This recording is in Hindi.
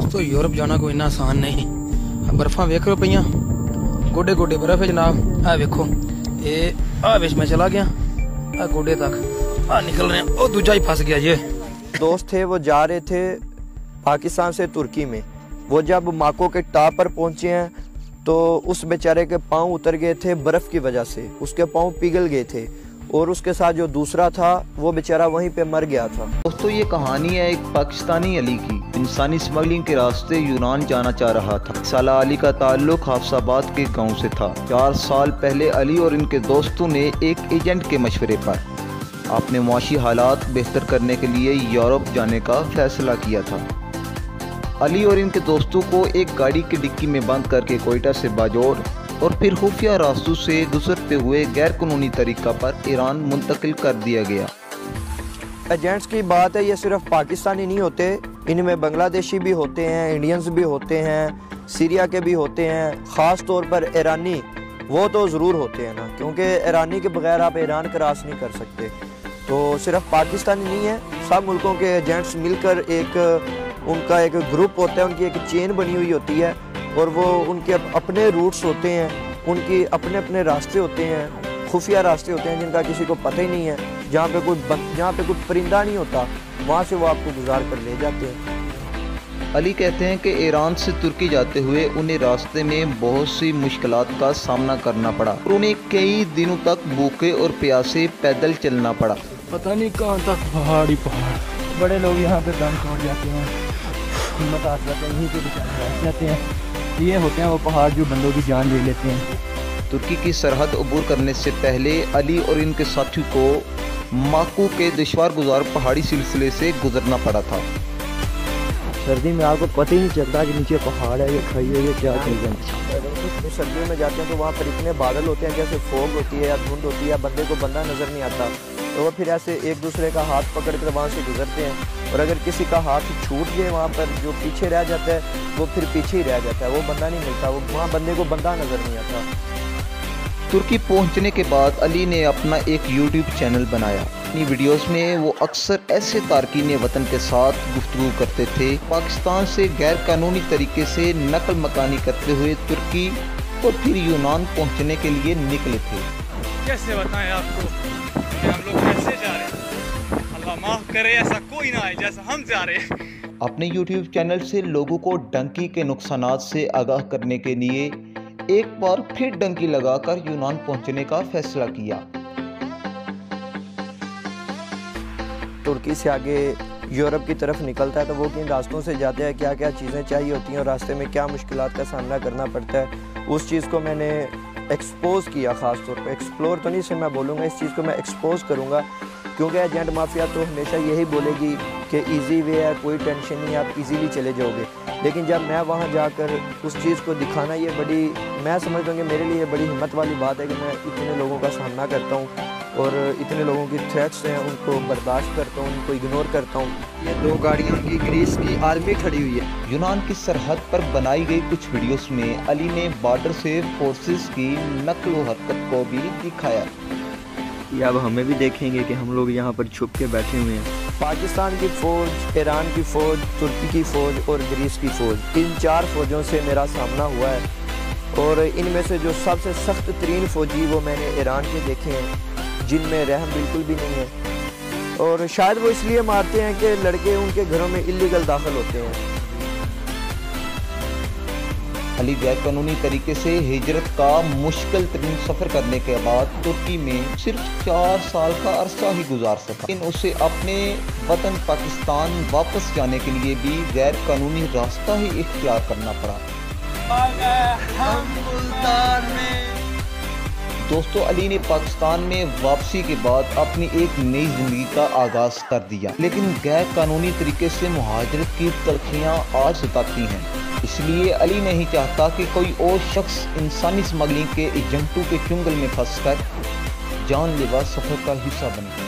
दोस्तों यूरोप जाना कोई इन्ना आसान नहीं। बर्फा वेख लो पईयां, गोडे गोडे बर्फ है जनाब। आ वेखो ये विच मैं चला गया, आ गोडे तक आ निकल रहे हैं। ओ दूजा ही फंस गया। ये दोस्त थे, वो जा रहे थे पाकिस्तान से तुर्की में। वो जब माको के टाप पर पहुंचे हैं तो उस बेचारे के पाँव उतर गए थे बर्फ़ की वजह से, उसके पाँव पिघल गए थे और उसके साथ जो दूसरा था वो बेचारा वहीं पे मर गया था। दोस्तों ये कहानी है एक पाकिस्तानी अली की। इंसानी स्मगलिंग के रास्ते यूनान जाना चाह रहा था। साला अली का ताल्लुक हाफसाबाद के गांव से था। 4 साल पहले अली और इनके दोस्तों ने एक एजेंट के मशवरे पर अपने मुआशी हालात बेहतर करने के लिए यूरोप जाने का फैसला किया था। अली और इनके दोस्तों को एक गाड़ी की डिक्की में बंद करके कोयटा से बाजोड़ और फिर खुफिया रास्तों से गुजरते हुए गैर कानूनी तरीका पर ईरान मुंतकिल कर दिया गया। एजेंट्स की बात है, ये सिर्फ पाकिस्तानी नहीं होते, इनमें बांग्लादेशी भी होते हैं, इंडियंस भी होते हैं, सीरिया के भी होते हैं। ख़ास तौर पर ईरानी वो तो ज़रूर होते हैं ना, क्योंकि ईरानी के बगैर आप ईरान क्रॉस नहीं कर सकते। तो सिर्फ पाकिस्तानी नहीं है, सब मुल्कों के एजेंट्स मिलकर उनका एक ग्रुप होता है, उनकी एक चेन बनी हुई होती है और वो उनके अपने रूट्स होते हैं, उनकी अपने अपने रास्ते होते हैं, खुफिया रास्ते होते हैं जिनका किसी को पता ही नहीं है। जहाँ पे कोई परिंदा नहीं होता वहाँ से वो आपको गुजार कर ले जाते हैं। अली कहते हैं कि ईरान से तुर्की जाते हुए उन्हें रास्ते में बहुत सी मुश्किलात का सामना करना पड़ा और उन्हें कई दिनों तक भूखे और प्यासे पैदल चलना पड़ा। पता नहीं कहाँ तक पहाड़ ही पहाड़। बड़े लोग यहाँ पे दम तोड़ जाते हैं, हिम्मत आ जाते हैं, यहीं पे बेचारे बैठ जाते हैं। ये होते हैं वो पहाड़ जो बंदों की जान ले लेते हैं। तुर्की की सरहद अबूर करने से पहले अली और इनके साथियों को माकू के दुश्वार गुजार पहाड़ी सिलसिले से गुजरना पड़ा था। सर्दी में आपको पता ही नहीं चलता कि नीचे पहाड़ है, ये खाई है, ये क्या चीज़ है। तो सर्दियों में जाते हैं तो वहाँ पर इतने बादल होते हैं, जैसे फोग होती है या धुंध होती है, बंदे को बंदा नज़र नहीं आता। तो वो फिर ऐसे एक दूसरे का हाथ पकड़ कर वहाँ से गुजरते हैं और अगर किसी का हाथ छूट गए वहाँ पर, जो पीछे रह जाता है वो फिर पीछे ही रह जाता है, वो बंदा नहीं मिलता, वो वहाँ बंदे को बंदा नज़र नहीं आता। तुर्की पहुंचने के बाद अली ने अपना एक यूट्यूब चैनल बनाया। अपनी वीडियोस में वो अक्सर ऐसे तारकीन वतन के साथ गुफ्तगू करते थे। पाकिस्तान से गैर कानूनी तरीके से नकल मकानी करते हुए तुर्की और फिर यूनान पहुंचने के लिए निकले थे। कैसे बताएं आपको कि हम लोग कैसे जा रहे हैं? अल्लाह माफ करे ऐसा कोई ना आए जैसा हम जा रहे हैं। अपने यूट्यूब चैनल से लोगों को डंकी के नुकसानात से आगाह करने के लिए एक बार फिर डंकी लगाकर यूनान पहुंचने का फैसला किया। तुर्की से आगे यूरोप की तरफ निकलता है तो वो किन रास्तों से जाते हैं, क्या क्या चीज़ें चाहिए होती हैं और रास्ते में क्या मुश्किलात का सामना करना पड़ता है, उस चीज़ को मैंने एक्सपोज़ किया। ख़ास तौर पे एक्सप्लोर तो नहीं से मैं बोलूँगा, इस चीज़ को मैं एक्सपोज़ करूँगा, क्योंकि एजेंट माफिया तो हमेशा यही बोलेगी कि इजी वे है, कोई टेंशन नहीं, आप इजीली चले जाओगे। लेकिन जब मैं वहाँ जाकर उस चीज़ को दिखाना, ये बड़ी, मैं समझता हूँ कि मेरे लिए बड़ी हिम्मत वाली बात है कि मैं इतने लोगों का सामना करता हूँ और इतने लोगों की थ्रेट्स हैं उनको बर्दाश्त करता हूँ, उनको इग्नोर करता हूँ। ये 2 गाड़ियाँ उनकी ग्रीस की आर्मी खड़ी हुई है। यूनान की सरहद पर बनाई गई कुछ वीडियोस में अली ने बॉर्डर से फोर्सेस की नकल व हरकत को भी दिखाया। ये अब हमें भी देखेंगे कि हम लोग यहाँ पर छुप के बैठे हुए हैं। पाकिस्तान की फ़ौज, ईरान की फ़ौज, तुर्की की फ़ौज और ग्रीस की फ़ौज, इन 4 फ़ौजों से मेरा सामना हुआ है और इनमें से जो सबसे सख्त तरीन फ़ौजी वो मैंने ईरान के देखे हैं, जिनमें रहम बिल्कुल भी नहीं है और शायद वो इसलिए मारते हैं कि लड़के उनके घरों में इल्लीगल दाखिल होते हैं। अली गैर कानूनी तरीके से हिजरत का मुश्किल तरीन सफ़र करने के बाद तुर्की में सिर्फ 4 साल का अरसा ही गुजार सका, लेकिन उसे अपने वतन पाकिस्तान वापस जाने के लिए भी गैर कानूनी रास्ता ही इख्तियार करना पड़ा। दोस्तों अली ने पाकिस्तान में वापसी के बाद अपनी एक नई जिंदगी का आगाज कर दिया, लेकिन गैर कानूनी तरीके से मुहाजिरत की तलखियाँ आज सताती हैं। इसलिए अली नहीं चाहता कि कोई और शख्स इंसानी स्मगलिंग के एजेंटों के चुंगल में फंसकर जानलेवा सफ़र का हिस्सा बने।